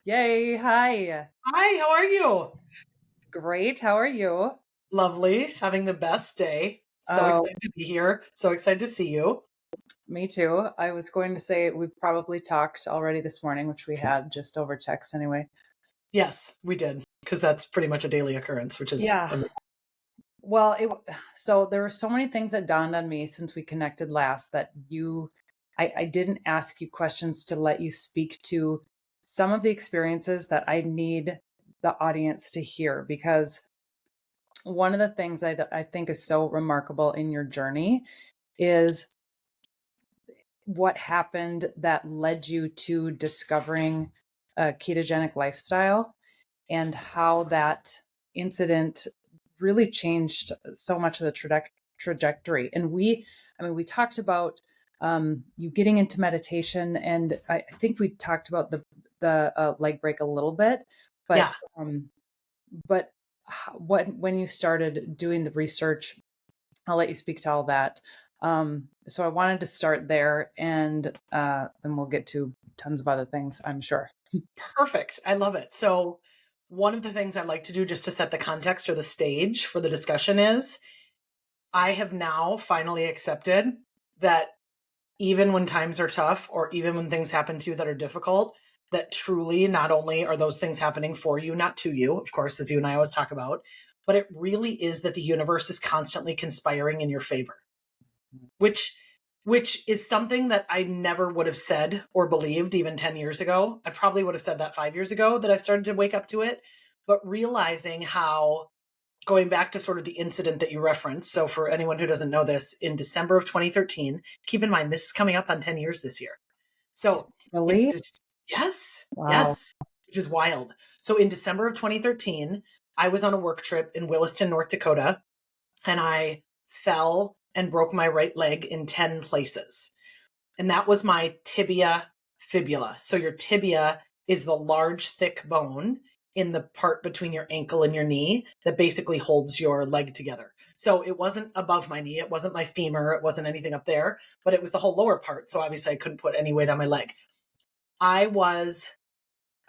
Yay. Hi. Hi, how are you? Great. How are you? Lovely, having the best day. So Oh, excited to be here. So excited to see you. me too. I was going to say we've probably talked already this morning, which we had just over text anyway. Yes, we did, because that's pretty much a daily occurrence, which is Yeah. Well, so there were so many things that dawned on me since we connected last that I didn't ask you questions to let you speak to some of the experiences that I need the audience to hear because one of the things I think is so remarkable in your journey is what happened that led you to discovering a ketogenic lifestyle and how that incident really changed so much of the trajectory. And we talked about you getting into meditation, and I think we talked about the leg break a little bit, but yeah, um, but when you started doing the research, I'll let you speak to all that. So I wanted to start there, and then we'll get to tons of other things, I'm sure. perfect. I love it. So one of the things I like to do just to set the context or the stage for the discussion is I have now finally accepted that even when times are tough or even when things happen to you that are difficult, that truly not only are those things happening for you, not to you, of course, as you and I always talk about, but it really is that the universe is constantly conspiring in your favor, which is something that I never would have said or believed even 10 years ago. I probably would have said that 5 years ago that I started to wake up to it, but realizing how going back to sort of the incident that you referenced. So for anyone who doesn't know this, in December of 2013, keep in mind this is coming up on 10 years this year. So in Really? yes, Wow. yes, which is wild. So in December of 2013, I was on a work trip in Williston, North Dakota, and I fell and broke my right leg in 10 places. And that was my tibia fibula. So your tibia is the large, thick bone in the part between your ankle and your knee that basically holds your leg together. So it wasn't above my knee. It wasn't my femur. It wasn't anything up there, but it was the whole lower part. So obviously I couldn't put any weight on my leg. I was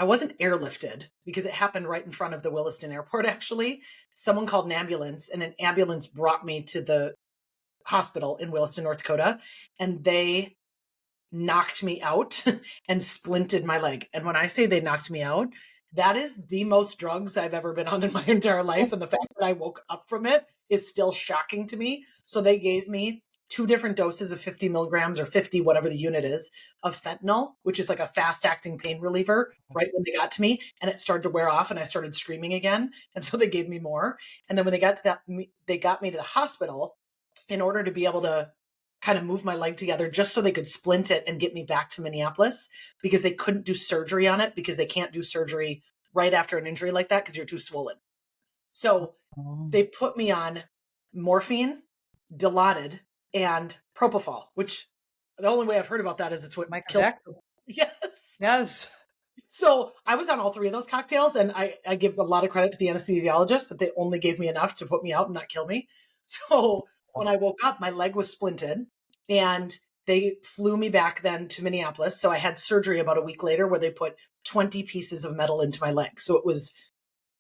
I wasn't airlifted because it happened right in front of the Williston airport actually. Someone called an ambulance and an ambulance brought me to the hospital in Williston, North Dakota, and they knocked me out and splinted my leg. And when I say they knocked me out, that is the most drugs I've ever been on in my entire life. And the fact that I woke up from it is still shocking to me. So they gave me two different doses of 50 milligrams or 50, whatever the unit is, of fentanyl, which is like a fast acting pain reliever, right when they got to me. And it started to wear off and I started screaming again. And so they gave me more. And then when they got to that, they got me to the hospital in order to be able to kind of move my leg together just so they could splint it and get me back to Minneapolis because they couldn't do surgery on it because they can't do surgery right after an injury like that because you're too swollen. So Oh, they put me on morphine, Dilaudid, and propofol, which the only way I've heard about that is it's what Michael killed. Jackson. Yes. Yes. So I was on all three of those cocktails, and I give a lot of credit to the anesthesiologist that they only gave me enough to put me out and not kill me. So when I woke up, my leg was splinted, and they flew me back then to Minneapolis. So I had surgery about a week later where they put 20 pieces of metal into my leg. So it was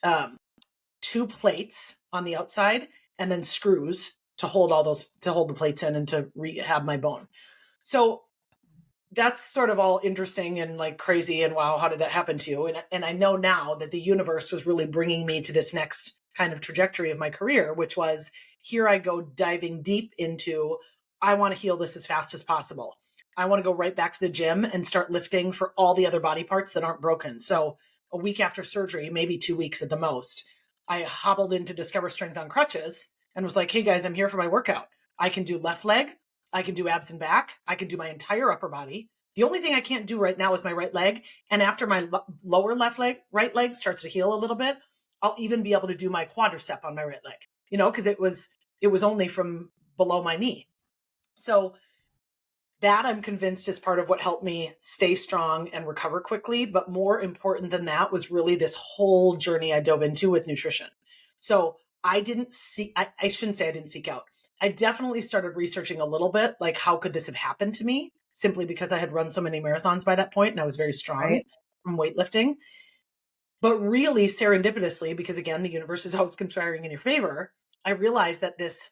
um, two plates on the outside and then screws to hold to hold the plates in and to rehab my bone. So that's sort of all interesting and like crazy and wow, how did that happen to you? And I know now that the universe was really bringing me to this next kind of trajectory of my career, which was here I go diving deep into I want to heal this as fast as possible. I want to go right back to the gym and start lifting for all the other body parts that aren't broken. So a week after surgery, maybe 2 weeks at the most, I hobbled into Discover Strength on crutches and was like, hey guys, I'm here for my workout. I can do left leg, I can do abs and back. I can do my entire upper body. The only thing I can't do right now is my right leg. And after my lower left leg, right leg starts to heal a little bit, I'll even be able to do my quadricep on my right leg, because it was only from below my knee. So that I'm convinced is part of what helped me stay strong and recover quickly. But more important than that was really this whole journey I dove into with nutrition. So I shouldn't say I didn't seek out. I definitely started researching a little bit, like how could this have happened to me? Simply because I had run so many marathons by that point and I was very strong. Right. from weightlifting. But really serendipitously, because again, the universe is always conspiring in your favor, I realized that this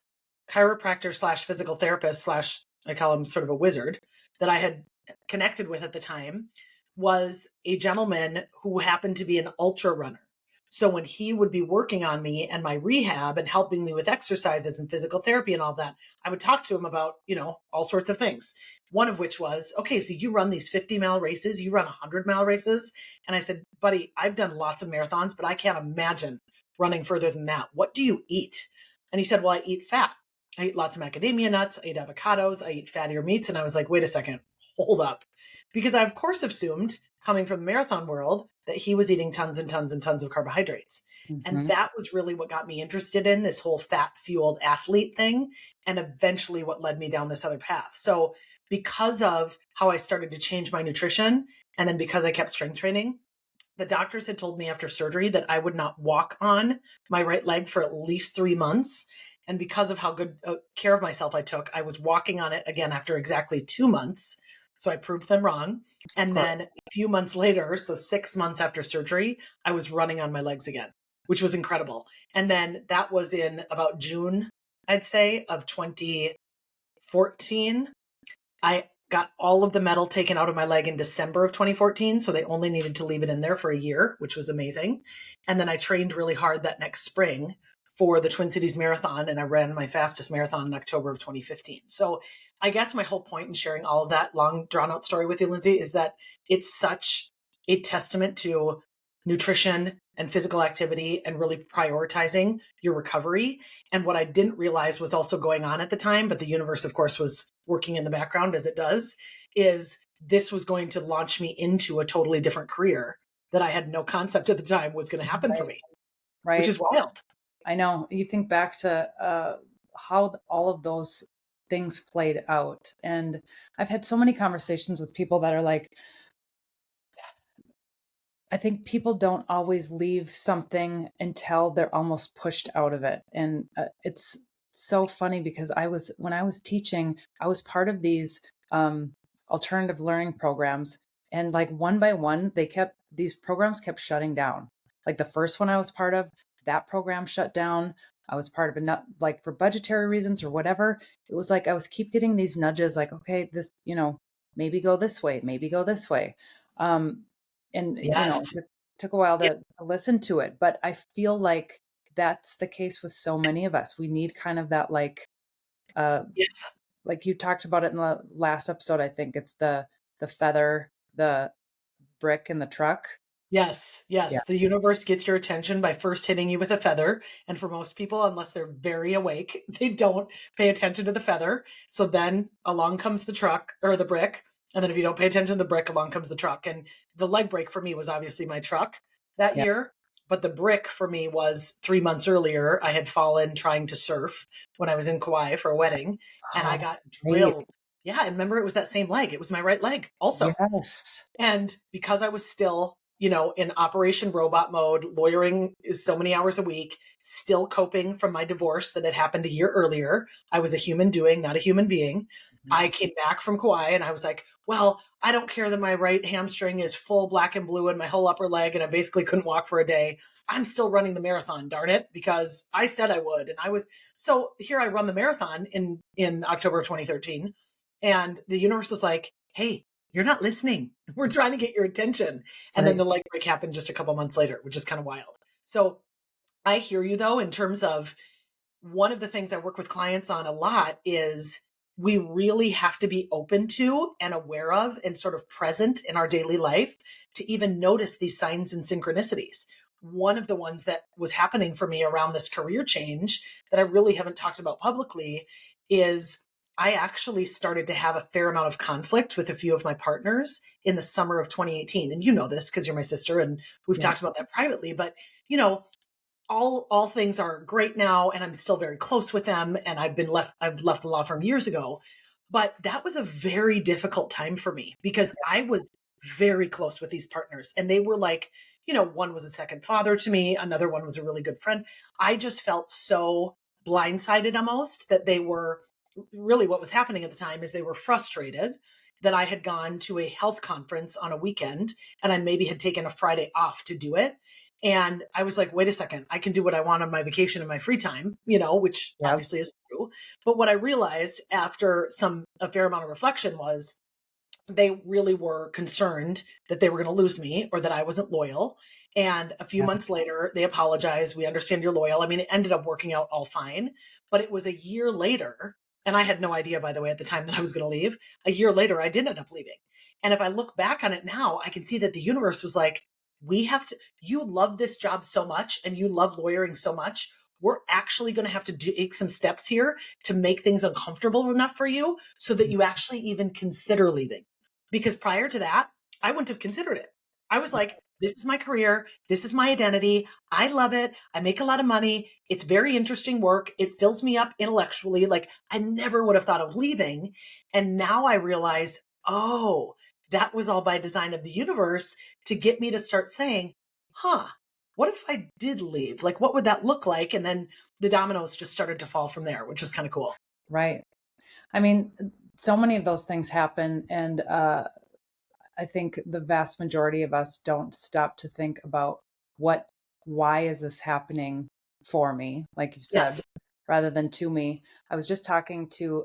chiropractor slash physical therapist slash, I call him sort of a wizard, that I had connected with at the time was a gentleman who happened to be an ultra runner. So when he would be working on me and my rehab and helping me with exercises and physical therapy and all that, I would talk to him about, all sorts of things. One of which was, okay, so you run these 50-mile races, you run 100-mile races. And I said, buddy, I've done lots of marathons, but I can't imagine running further than that. What do you eat? And he said, well, I eat fat. I eat lots of macadamia nuts. I eat avocados. I eat fattier meats. And I was like, wait a second, hold up. Because I, of course, assumed coming from the marathon world that he was eating tons and tons and tons of carbohydrates. And that was really what got me interested in this whole fat fueled athlete thing. And eventually what led me down this other path. So because of how I started to change my nutrition, and then because I kept strength training, the doctors had told me after surgery that I would not walk on my right leg for at least 3 months. And because of how good care of myself I took, I was walking on it again after exactly 2 months. So I proved them wrong. And then a few months later, so 6 months after surgery, I was running on my legs again, which was incredible. And then that was in about June, I'd say, of 2014. I got all of the metal taken out of my leg in December of 2014. So they only needed to leave it in there for a year, which was amazing. And then I trained really hard that next spring for the Twin Cities Marathon. And I ran my fastest marathon in October of 2015. So I guess my whole point in sharing all of that long drawn out story with you, Lindsay, is that it's such a testament to nutrition and physical activity and really prioritizing your recovery. And what I didn't realize was also going on at the time, but the universe, of course, was working in the background as it does, is this was going to launch me into a totally different career that I had no concept at the time was going to happen for me, which is wild. I know. You think back to how all of those things played out. And I've had so many conversations with people that are like, I think people don't always leave something until they're almost pushed out of it. And it's so funny because when I was teaching, I was part of these alternative learning programs. And like one by one, these programs kept shutting down. Like the first one I was part of, that program shut down. I was part of it, not like for budgetary reasons or whatever. It was like I was keep getting these nudges like, okay, this, maybe go this way, maybe go this way. And Yes. it took a while to listen to it, but I feel like that's the case with so many of us. We need kind of that like you talked about it in the last episode. I think it's the feather, the brick in the truck. Yes. Yeah. The universe gets your attention by first hitting you with a feather. And for most people, unless they're very awake, they don't pay attention to the feather. So then along comes the truck or the brick. And then if you don't pay attention to the brick, along comes the truck. And the leg break for me was obviously my truck that Yeah. year. But the brick for me was 3 months earlier. I had fallen trying to surf when I was in Kauai for a wedding and I Oh, got that's great. drilled. Yeah. And remember, it was that same leg. It was my right leg also. Yes. And because I was still, in Operation Robot mode, lawyering is so many hours a week, still coping from my divorce that had happened a year earlier. I was a human doing, not a human being. I came back from Kauai and I was like, well, I don't care that my right hamstring is full black and blue and my whole upper leg, and I basically couldn't walk for a day. I'm still running the marathon, darn it, because I said I would. And so here I run the marathon in October of 2013. And the universe was like, hey, you're not listening. We're trying to get your attention. And then the leg break happened just a couple months later, which is kind of wild. So I hear you though, in terms of one of the things I work with clients on a lot is we really have to be open to and aware of and sort of present in our daily life to even notice these signs and synchronicities. One of the ones that was happening for me around this career change that I really haven't talked about publicly is I actually started to have a fair amount of conflict with a few of my partners in the summer of 2018. And you know this because you're my sister and we've talked about that privately, but all things are great now and I'm still very close with them. And I've left the law firm years ago, but that was a very difficult time for me because I was very close with these partners and they were like, one was a second father to me. Another one was a really good friend. I just felt so blindsided almost that they were really, what was happening at the time is they were frustrated that I had gone to a health conference on a weekend and I maybe had taken a Friday off to do it. And I was like, wait a second, I can do what I want on my vacation in my free time, which Yep. obviously is true. But what I realized after a fair amount of reflection was they really were concerned that they were going to lose me or that I wasn't loyal. And a few Yeah. months later, they apologized. We understand you're loyal. I mean, it ended up working out all fine, but it was a year later. And I had no idea, by the way, at the time that I was going to leave. A year later, I did end up leaving. And if I look back on it now, I can see that the universe was like, you love this job so much and you love lawyering so much. We're actually going to have to take some steps here to make things uncomfortable enough for you so that you actually even consider leaving. Because prior to that, I wouldn't have considered it. I was like, this is my career. This is my identity. I love it. I make a lot of money. It's very interesting work. It fills me up intellectually. Like I never would have thought of leaving. And now I realize, oh, that was all by design of the universe to get me to start saying, what if I did leave? Like, what would that look like? And then the dominoes just started to fall from there, which was kind of cool. Right. I mean, so many of those things happen. And I think the vast majority of us don't stop to think about why is this happening for me, like you said, Yes. rather than to me. I was just talking to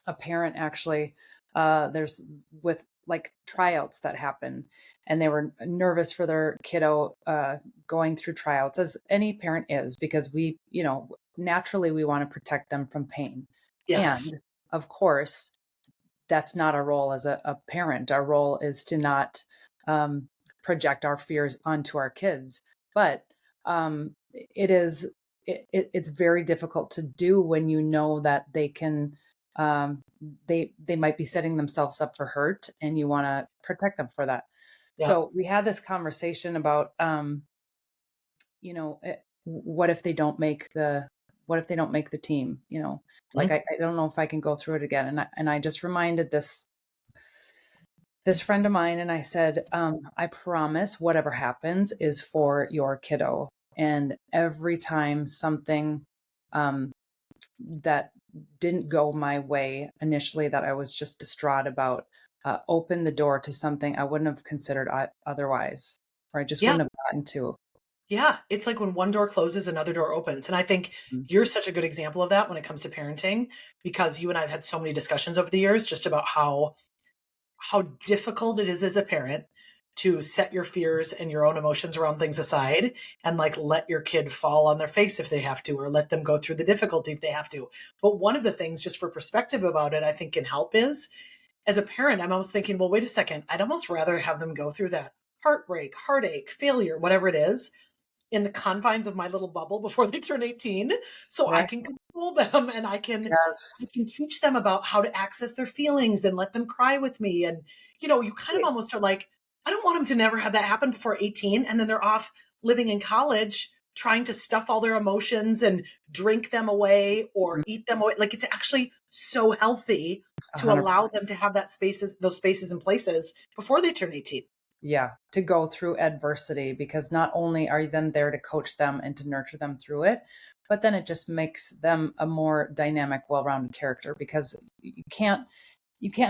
a parent actually. There's with like tryouts that happen, and they were nervous for their kiddo going through tryouts, as any parent is, because naturally we want to protect them from pain. Yes. And of course, that's not our role as a parent. Our role is to not project our fears onto our kids. But it's very difficult to do when you know that they can um, they might be setting themselves up for hurt, and you want to protect them for that. Yeah. So we had this conversation about what if they don't make the team, like Mhm. I don't know if I can go through it again. And I just reminded this friend of mine, and I said, I promise whatever happens is for your kiddo. And every time something um, that didn't go my way initially, that I was just distraught about, opened the door to something I wouldn't have considered otherwise, or I just Yeah. wouldn't have gotten to. Yeah, it's like when one door closes, another door opens. And I think Mm. you're such a good example of that when it comes to parenting, because you and I have had so many discussions over the years just about how difficult it is as a parent to set your fears and your own emotions around things aside and like let your kid fall on their face if they have to, or let them go through the difficulty if they have to. But one of the things, just for perspective about it, I think can help is as a parent, I'm almost thinking, well, wait a second, I'd almost rather have them go through that heartbreak, heartache, failure, whatever it is, in the confines of my little bubble before they turn 18, so I Right. can control them and I Yes. can teach them about how to access their feelings and let them cry with me. And you kind of almost are like, I don't want them to never have that happen before 18 and then they're off living in college trying to stuff all their emotions and drink them away or Mhm. eat them away. Like it's actually so healthy to allow 100%. them to have those spaces and places before they turn 18. Yeah, to go through adversity, because not only are you then there to coach them and to nurture them through it, but then it just makes them a more dynamic, well-rounded character, because you can't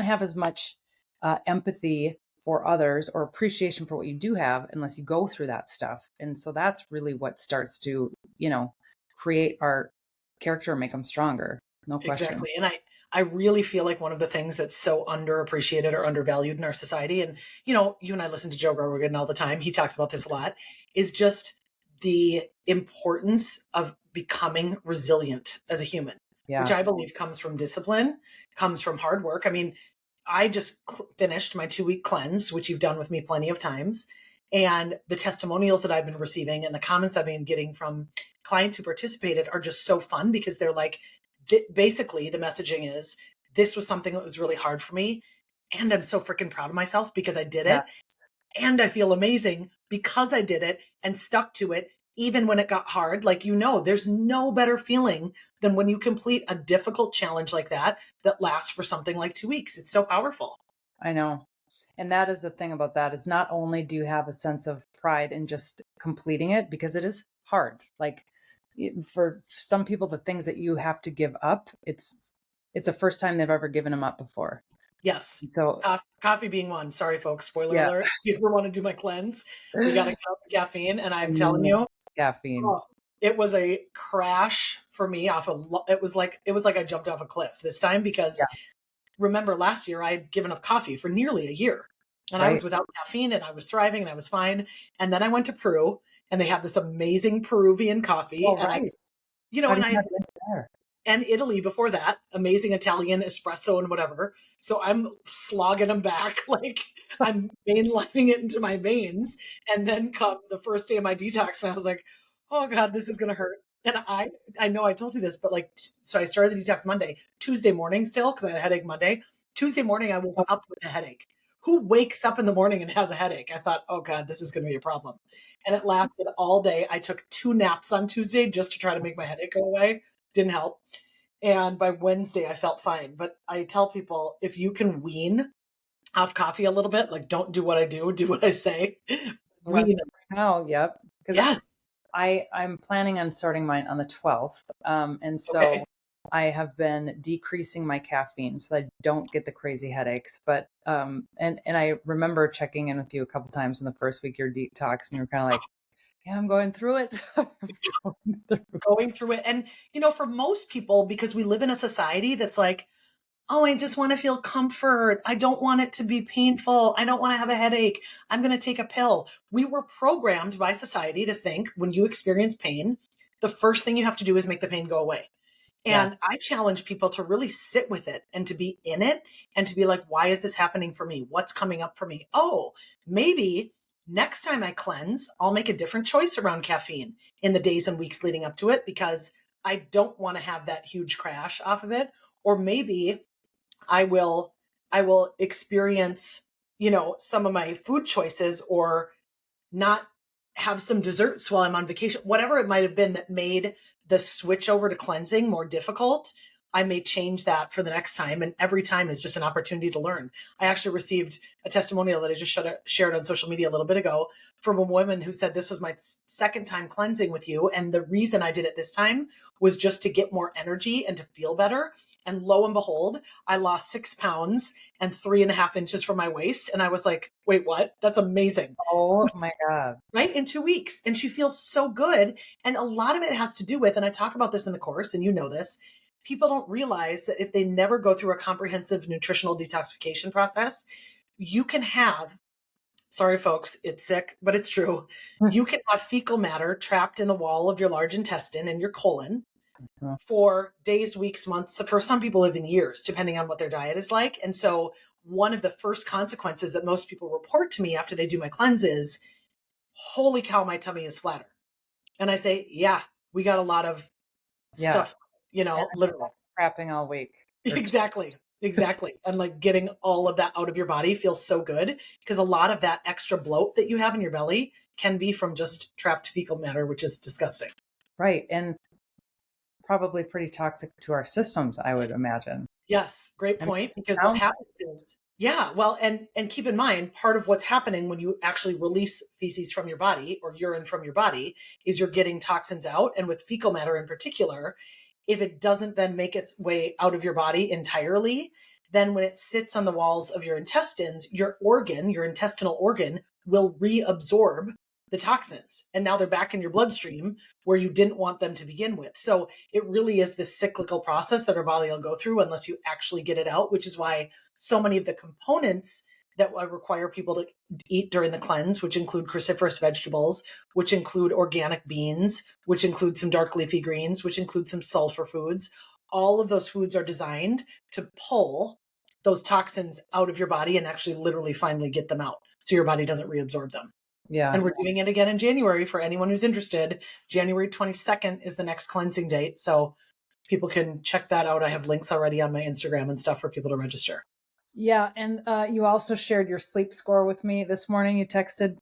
have as much empathy for others or appreciation for what you do have unless you go through that stuff. And so that's really what starts to, create our character and make them stronger. No question. Exactly. And I really feel like one of the things that's so underappreciated or undervalued in our society, and you and I listen to Joe Rogan all the time, he talks about this a lot, is just the importance of becoming resilient as a human, which Yeah. I believe comes from discipline, comes from hard work. I mean, I just finished my 2-week cleanse, which you've done with me plenty of times. And the testimonials that I've been receiving and the comments I've been getting from clients who participated are just so fun because they're like, basically the messaging is, this was something that was really hard for me. And I'm so freaking proud of myself because I did it. Yes. And I feel amazing because I did it and stuck to it, even when it got hard. Like, there's no better feeling than when you complete a difficult challenge like that lasts for something like 2 weeks. It's so powerful. I know. And that is the thing about that, is not only do you have a sense of pride in just completing it, because it is hard. Like for some people, the things that you have to give up, it's the first time they've ever given them up before. Yes. So Coffee being one. Sorry, folks. Spoiler yeah, alert. If you ever want to do my cleanse, we got to cut out the caffeine. And I I'm telling you, miss caffeine. oh, it was a crash for me off a. It was like I jumped off a cliff this time Yeah, because remember last year I had given up coffee for nearly a year, and I was right. without caffeine and I was thriving and I was fine. And then I went to Peru and they had this amazing Peruvian coffee, Well, and right. How do and you I not get there? and Italy before that, amazing Italian espresso and whatever. So I'm slogging them back, like I'm mainlining it into my veins. And then come the first day of my detox, and I was like, "Oh God, this is gonna hurt." And I know I told you this, but like, so I started the detox Monday, Tuesday morning still because I had a headache Monday. Tuesday morning, I woke Oh, up with a headache. Who wakes up in the morning and has a headache? I thought, "Oh God, this is gonna be a problem." And it lasted all day. I took 2 naps on Tuesday just to try to make my headache go away. Didn't help. And by Wednesday, I felt fine. But I tell people if you can wean off coffee a little bit, like don't do what I do what I say. what I'm doing Wean. right now, yep. Because Yes. I'm planning on starting mine on the 12th. And Okay. so I have been decreasing my caffeine so that I don't get the crazy headaches. But and I remember checking in with you a couple times in the first week of your detox, and you were kind of like, yeah, I'm going through it. I'm going through. Going through it. And, for most people, because we live in a society that's like, oh, I just want to feel comfort. I don't want it to be painful. I don't want to have a headache. I'm going to take a pill. We were programmed by society to think when you experience pain, the first thing you have to do is make the pain go away. Yeah. And I challenge people to really sit with it and to be in it and to be like, why is this happening for me? What's coming up for me? Oh, maybe next time I cleanse, I'll make a different choice around caffeine in the days and weeks leading up to it because I don't want to have that huge crash off of it. Or maybe I will I will experience, some of my food choices or not have some desserts while I'm on vacation, whatever it might have been that made the switch over to cleansing more difficult. I may change that for the next time. And every time is just an opportunity to learn. I actually received a testimonial that I just shared on social media a little bit ago from a woman who said, this was my second time cleansing with you. And the reason I did it this time was just to get more energy and to feel better. And lo and behold, I lost 6 pounds and 3.5 inches from my waist. And I was like, wait, what? That's amazing. Oh my God. Right? In 2 weeks. And she feels so good. And a lot of it has to do with, and I talk about this in the course, and you know this, people don't realize that if they never go through a comprehensive nutritional detoxification process, you can have, sorry, folks, it's sick, but it's true. You can have fecal matter trapped in the wall of your large intestine and your colon for days, weeks, months, for some people even years, depending on what their diet is like. And so one of the first consequences that most people report to me after they do my cleanse is, holy cow, my tummy is flatter. And I say, yeah, we got a lot of Yeah. stuff, And literally. crapping all week. Exactly. Exactly. And like getting all of that out of your body feels so good because a lot of that extra bloat that you have in your belly can be from just trapped fecal matter, which is disgusting. Right. And probably pretty toxic to our systems, I would imagine. Yes, great I mean, point. it Because what sounds happens is, yeah, well, and keep in mind, part of what's happening when you actually release feces from your body or urine from your body is you're getting toxins out. And with fecal matter in particular, if it doesn't then make its way out of your body entirely, then when it sits on the walls of your intestines, your intestinal organ, will reabsorb the toxins. And now they're back in your bloodstream where you didn't want them to begin with. So it really is this cyclical process that our body will go through unless you actually get it out, which is why so many of the components that I require people to eat during the cleanse, which include cruciferous vegetables, which include organic beans, which include some dark leafy greens, which include some sulfur foods. All of those foods are designed to pull those toxins out of your body and actually literally finally get them out so your body doesn't reabsorb them. yeah. And we're doing it again in January for anyone who's interested. January 22nd is the next cleansing date. So people can check that out. I have links already on my Instagram and stuff for people to register. Yeah. And you also shared your sleep score with me this morning. You texted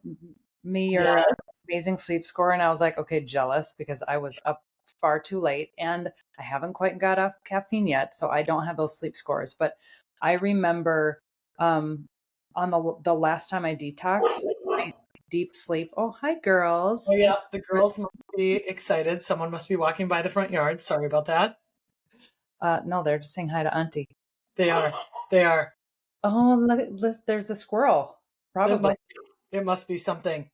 me Yeah. your amazing sleep score, and I was like, okay, jealous because I was up far too late and I haven't quite got off caffeine yet. So I don't have those sleep scores. But I remember on the last time I detoxed, my deep sleep. Oh, hi, Oh, girls. yeah. The girls must be excited. Someone must be walking by the front yard. Sorry about that. No, they're just saying hi to Auntie. They are. They are. Oh, look at this. There's a squirrel. It Probably. must it must be something.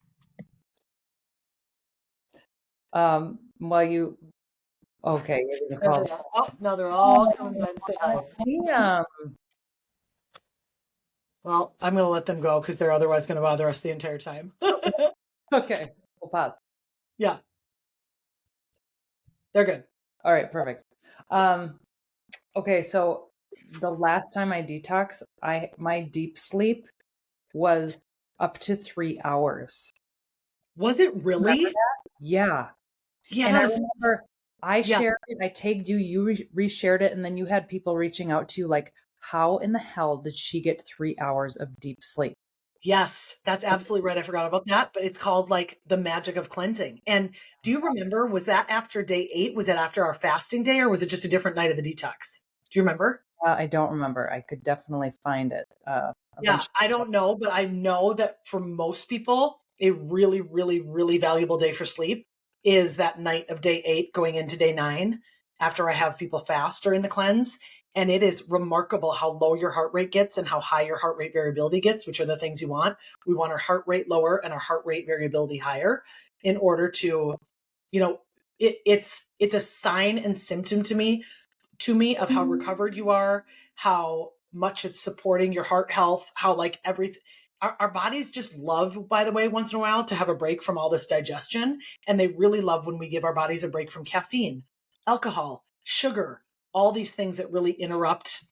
While you, okay, you're gonna There call they them. are. Oh, now they're all coming Oh, by to say hi. yeah. Well, I'm going to let them go because they're otherwise going to bother us the entire time. Okay. We'll pause. Yeah, they're good. All right, perfect. Um, okay, so the last time I detox, my deep sleep was up to 3 hours. Was it Remember really? that? Yeah. And I Yes. remember I Yeah. shared it, I tagged you, you reshared it, and then you had people reaching out to you like, how in the hell did she get 3 hours of deep sleep? Yes, that's absolutely right. I forgot about that, but it's called like the magic of cleansing. And do you remember, was that after day 8? Was it after our fasting day or was it just a different night of the detox? Do you remember? I don't remember. I could definitely find it Yeah, eventually. I don't know, but I know that for most people, a really, really, really valuable day for sleep is that night of day 8 going into day 9 after I have people fast during the cleanse. And it is remarkable how low your heart rate gets and how high your heart rate variability gets, which are the things you want. We want our heart rate lower and our heart rate variability higher in order to, you know, it's a sign and symptom to me of how recovered you are, how much it's supporting your heart health, how like everything. Our bodies just love, by the way, once in a while to have a break from all this digestion. And they really love when we give our bodies a break from caffeine, alcohol, sugar, all these things that really interrupt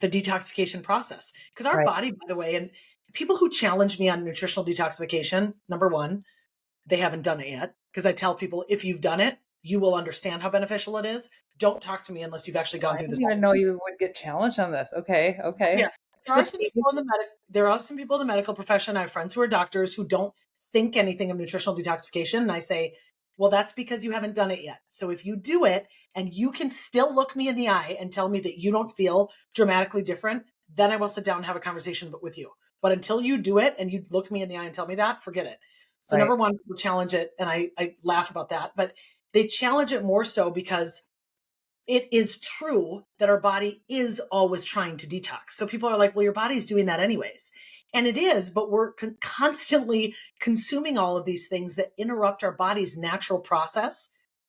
the detoxification process. Because our Right. body, by the way, and people who challenge me on nutritional detoxification, number one, they haven't done it yet. Because I tell people, if you've done it, you will understand how beneficial it is. Don't talk to me unless you've actually gone I through this. didn't even know you would get challenged on this. Okay. Okay. Yes, there are some Christine. people in the there are some people in the medical profession. I have friends who are doctors who don't think anything of nutritional detoxification, and I say, well, that's because you haven't done it yet. So if you do it and you can still look me in the eye and tell me that you don't feel dramatically different, then I will sit down and have a conversation with you. But until you do it and you look me in the eye and tell me that, forget it. So Right. number one, people challenge it, and I laugh about that, but they challenge it more so because it is true that our body is always trying to detox. So people are like, well, your body's doing that anyways. And it is, but we're constantly consuming all of these things that interrupt our body's natural process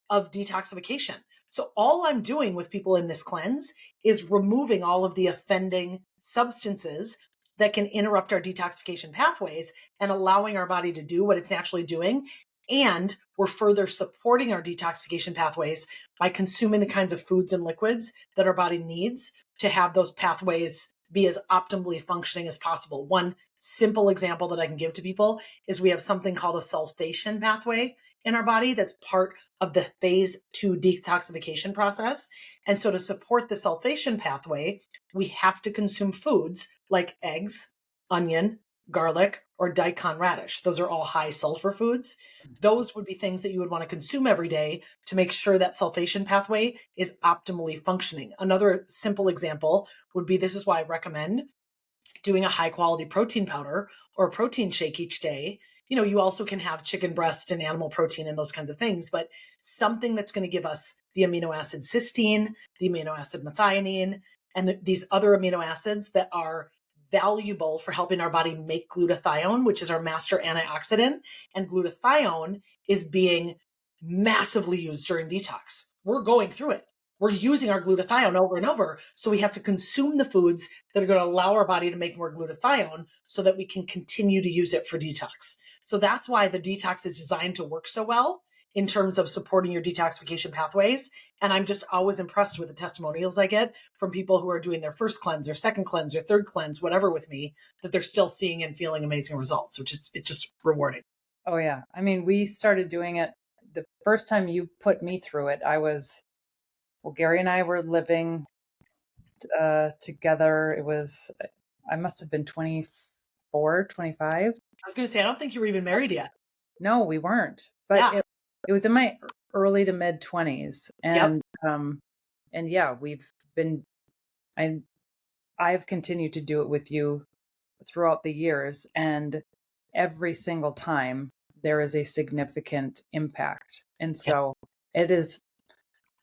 of detoxification. So all I'm doing with people in this cleanse is removing all of the offending substances that can interrupt our detoxification pathways and allowing our body to do what it's naturally doing. And we're further supporting our detoxification pathways by consuming the kinds of foods and liquids that our body needs to have those pathways be as optimally functioning as possible. One simple example that I can give to people is we have something called a sulfation pathway in our body that's part of the phase 2 detoxification process. And so to support the sulfation pathway, we have to consume foods like eggs, onion, garlic, or daikon radish. Those are all high sulfur foods. Those would be things that you would want to consume every day to make sure that sulfation pathway is optimally functioning. Another simple example would be, this is why I recommend doing a high quality protein powder or a protein shake each day. You know, you also can have chicken breast and animal protein and those kinds of things, but something that's going to give us the amino acid cysteine, the amino acid methionine, and these other amino acids that are valuable for helping our body make glutathione, which is our master antioxidant. And glutathione is being massively used during detox. We're going through it. We're using our glutathione over and over. So we have to consume the foods that are going to allow our body to make more glutathione so that we can continue to use it for detox. So that's why the detox is designed to work so well in terms of supporting your detoxification pathways. And I'm just always impressed with the testimonials I get from people who are doing their first cleanse or second cleanse or third cleanse, whatever with me, that they're still seeing and feeling amazing results, which is, it's just rewarding. Oh yeah. I mean, we started doing it the first time you put me through it. Well, Gary and I were living together. I must have been 24, 25. I was going to say, I don't think you were even married yet. No, we weren't. But Yeah. it was in my early to mid 20s. Yep. And yeah, I I've continued to do it with you throughout the years, and every single time there is a significant impact. And Yep. so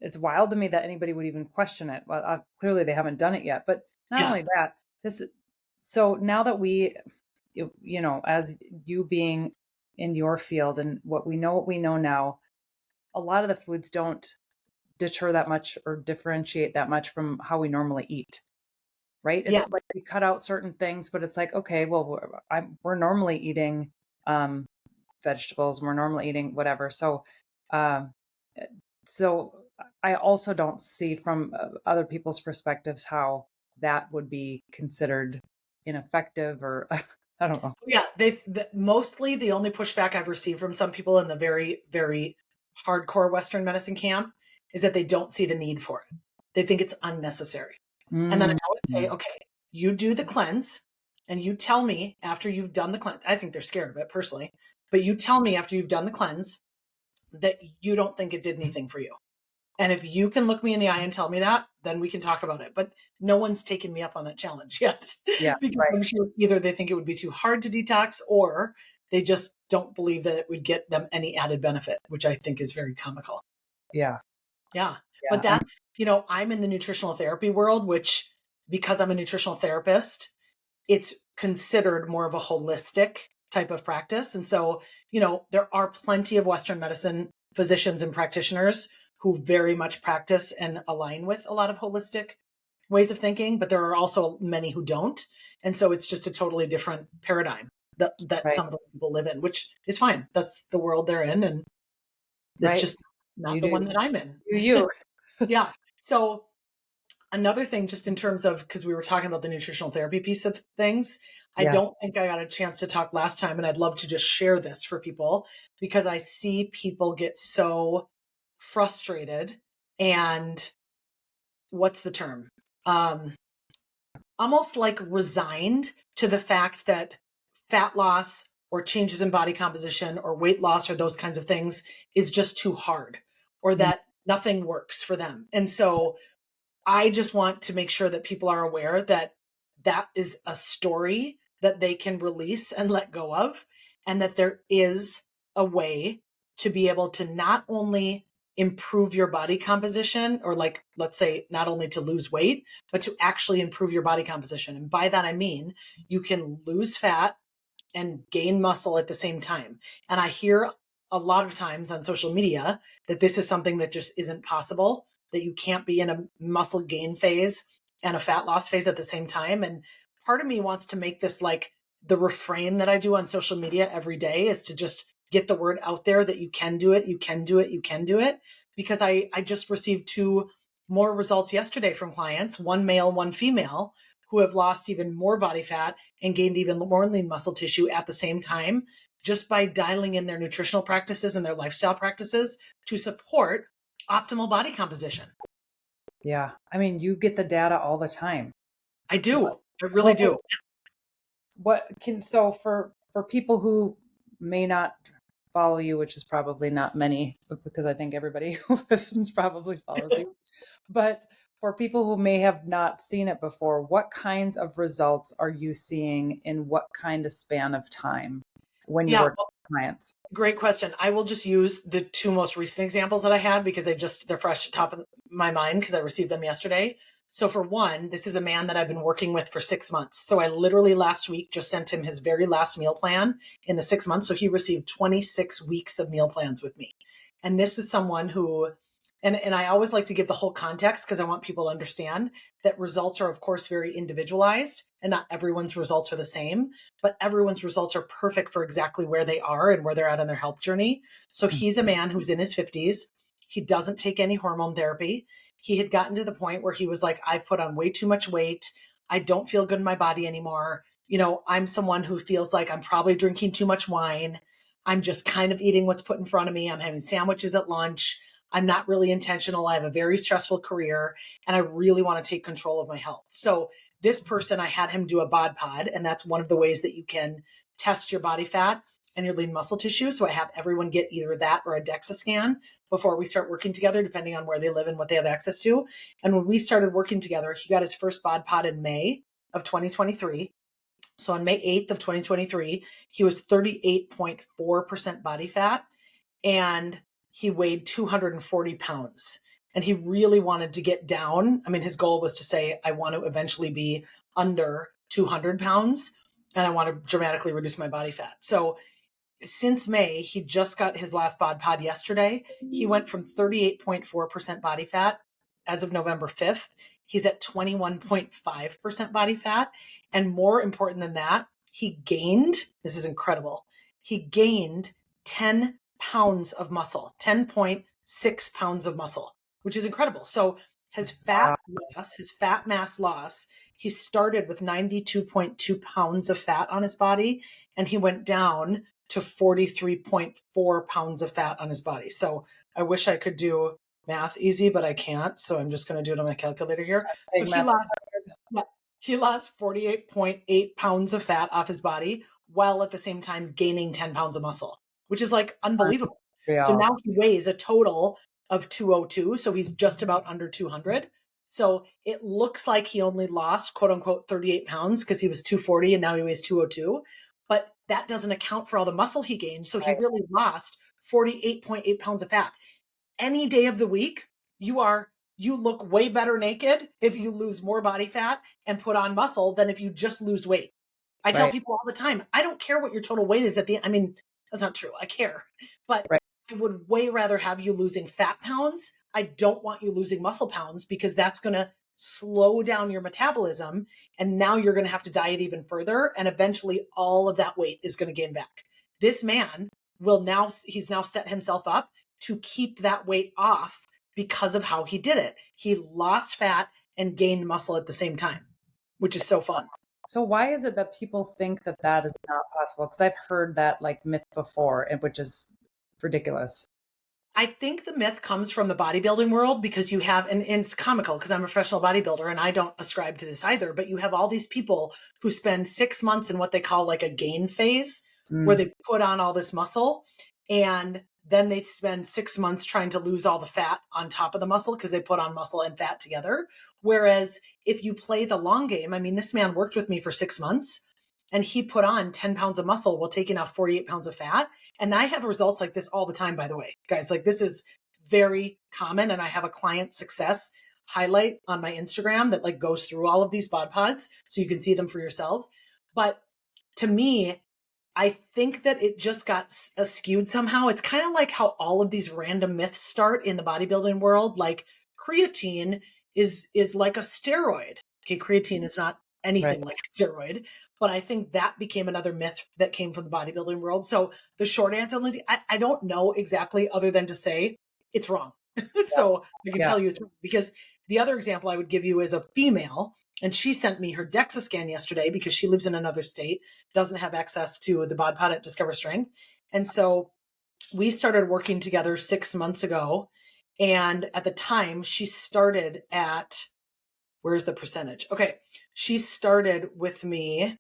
it's wild to me that anybody would even question it. Well, clearly they haven't done it yet, but not Yeah. only that, this So now that as you being in your field and what we know now, a lot of the foods don't deter that much or differentiate that much from how we normally eat, right? It's Yeah. like we cut out certain things, but it's like, okay, well, we're normally eating um, vegetables, we're normally eating whatever. Um, eh, so I also don't see from other people's perspectives how that would be considered ineffective or I don't know. Yeah, mostly the only pushback I've received from some people in the very, very hardcore Western medicine camp is that they don't see the need for it. They think it's unnecessary. And then I Mm, always say, okay, you do the cleanse and you tell me after you've done the cleanse. I think they're scared of it personally, but you tell me after you've done the cleanse that you don't think it did anything for you. And if you can look me in the eye and tell me that, then we can talk about it. But no one's taken me up on that challenge yet yeah, because right. I'm sure either they think it would be too hard to detox or they just don't believe that it would get them any added benefit, which I think is very comical. Yeah, Yeah. But yeah. that's, I'm in the nutritional therapy world, which because I'm a nutritional therapist, it's considered more of a holistic type of practice. And so, there are plenty of Western medicine physicians and practitioners who very much practice and align with a lot of holistic ways of thinking, but there are also many who don't. And so it's just a totally different paradigm that Right, some of those people live in, which is fine. That's the world they're in. And it's right. just not You the do one that I'm in. you. Yeah. So another thing, just in terms of, because we were talking about the nutritional therapy piece of things, I Yeah, don't think I got a chance to talk last time, and I'd love to just share this for people because I see people get so frustrated and what's the term? Um, Almost like resigned to the fact that fat loss or changes in body composition or weight loss or those kinds of things is just too hard or mm, that nothing works for them. And so I just want to make sure that people are aware that that is a story that they can release and let go of, and that there is a way to be able to not only improve your body composition, or like, let's say, not only to lose weight, but to actually improve your body composition. And by that, I mean, you can lose fat and gain muscle at the same time. And I hear a lot of times on social media that this is something that just isn't possible, that you can't be in a muscle gain phase and a fat loss phase at the same time. And part of me wants to make this like the refrain that I do on social media every day is to just get the word out there that you can do it, you can do it, you can do it. Because I just received two more results yesterday from clients, one male, one female, who have lost even more body fat and gained even more lean muscle tissue at the same time, just by dialing in their nutritional practices and their lifestyle practices to support optimal body composition. yeah. I mean, you get the data all the time. I What do. I really what do. was what can so for people who may not follow you, which is probably not many, because I think everybody who listens probably follows you. But for people who may have not seen it before, what kinds of results are you seeing in what kind of span of time when you Yeah. work with clients? Great question. I will just use the two most recent examples that I had because they're fresh top of my mind because I received them yesterday. So for one, this is a man that I've been working with for 6 months. So I literally last week just sent him his very last meal plan in the 6 months. So he received 26 weeks of meal plans with me. And this is someone who, and I always like to give the whole context because I want people to understand that results are of course very individualized and not everyone's results are the same, but everyone's results are perfect for exactly where they are and where they're at on their health journey. So he's a man who's in his 50s. He doesn't take any hormone therapy. He had gotten to the point where he was like, I've put on way too much weight. I don't feel good in my body anymore. I'm someone who feels like I'm probably drinking too much wine. I'm just kind of eating what's put in front of me. I'm having sandwiches at lunch. I'm not really intentional. I have a very stressful career and I really want to take control of my health. So this person, I had him do a bod pod, and that's one of the ways that you can test your body fat and your lean muscle tissue. So I have everyone get either that or a DEXA scan before we start working together, depending on where they live and what they have access to. And when we started working together, he got his first bod pod in May of 2023. So on May 8th of 2023, he was 38.4% body fat and he weighed 240 pounds. And he really wanted to get down. I mean, his goal was to say, I want to eventually be under 200 pounds and I want to dramatically reduce my body fat. So since May, he just got his last bod pod yesterday. He went from 38.4% body fat as of November 5th. He's at 21.5% body fat. And more important than that, he gained, this is incredible, he gained 10 pounds of muscle, 10.6 pounds of muscle, which is incredible. So his fat loss, his fat mass loss, he started with 92.2 pounds of fat on his body, and he went down to 43.4 pounds of fat on his body. So I wish I could do math easy, but I can't. So I'm just going to do it on my calculator here. So he lost 48.8 pounds of fat off his body while at the same time gaining 10 pounds of muscle, which is like unbelievable. So now he weighs a total of 202. So he's just about under 200. So it looks like he only lost, quote unquote, 38 pounds because he was 240 and now he weighs 202. But that doesn't account for all the muscle he gained. So he really lost 48.8 pounds of fat. Any day of the week, you look way better naked if you lose more body fat and put on muscle than if you just lose weight. I tell people all the time, I don't care what your total weight is at the end. I mean, that's not true. I care. But I would way rather have you losing fat pounds. I don't want you losing muscle pounds because that's going to slow down your metabolism. And now you're going to have to diet even further. And eventually all of that weight is going to gain back. This man he's now set himself up to keep that weight off because of how he did it. He lost fat and gained muscle at the same time, which is so fun. So why is it that people think that that is not possible? Because I've heard that like myth before, which is ridiculous. I think the myth comes from the bodybuilding world because you have, and it's comical because I'm a professional bodybuilder and I don't ascribe to this either, but you have all these people who spend 6 months in what they call like a gain phase where they put on all this muscle and then they spend 6 months trying to lose all the fat on top of the muscle because they put on muscle and fat together. Whereas if you play the long game, I mean, this man worked with me for 6 months and he put on 10 pounds of muscle while taking off 48 pounds of fat. And I have results like this all the time, by the way, guys. Like this is very common. And I have a client success highlight on my Instagram that like goes through all of these bod pods so you can see them for yourselves. But to me, I think that it just got skewed somehow. It's kind of like how all of these random myths start in the bodybuilding world. Like creatine is like a steroid. Okay, creatine is not anything like a steroid, but I think that became another myth that came from the bodybuilding world. So the short answer, Lindsay, I don't know exactly other than to say it's wrong. So I can tell you it's wrong because the other example I would give you is a female. And she sent me her DEXA scan yesterday because she lives in another state, doesn't have access to the bod pod at Discover Strength. And so we started working together 6 months ago. And at the time she started at, where's the percentage? Okay. She started with me.